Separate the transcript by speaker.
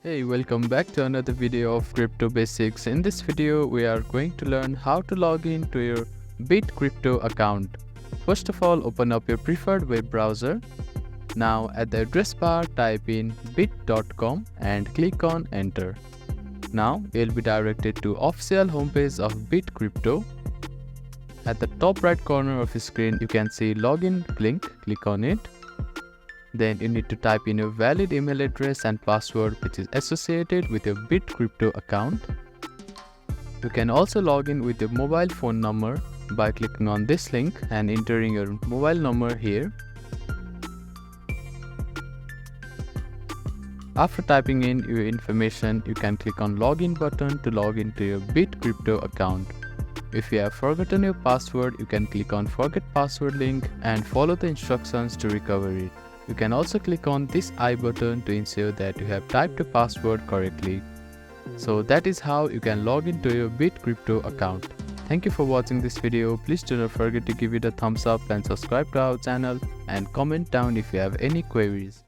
Speaker 1: Hey, welcome back to another video of Crypto Basics. In this video, we are going to learn how to log in to your Bit Crypto account. First of all, open up your preferred web browser. Now at the address bar, type in bit.com and click on enter. Now you'll be directed to official homepage of Bit Crypto. At the top right corner of your screen, you can see login link. Click on it. Then you need to type in your valid email address and password which is associated with your Bit Crypto account. You can also log in with your mobile phone number by clicking on this link and entering your mobile number here. After typing in your information, you can click on login button to log into your Bit Crypto account. If you have forgotten your password, you can click on forget password link and follow the instructions to recover it. You can also click on this I button to ensure that you have typed the password correctly. So that is how you can log into your Bit Crypto account. Thank you for watching this video. Please do not forget to give it a thumbs up and subscribe to our channel and comment down if you have any queries.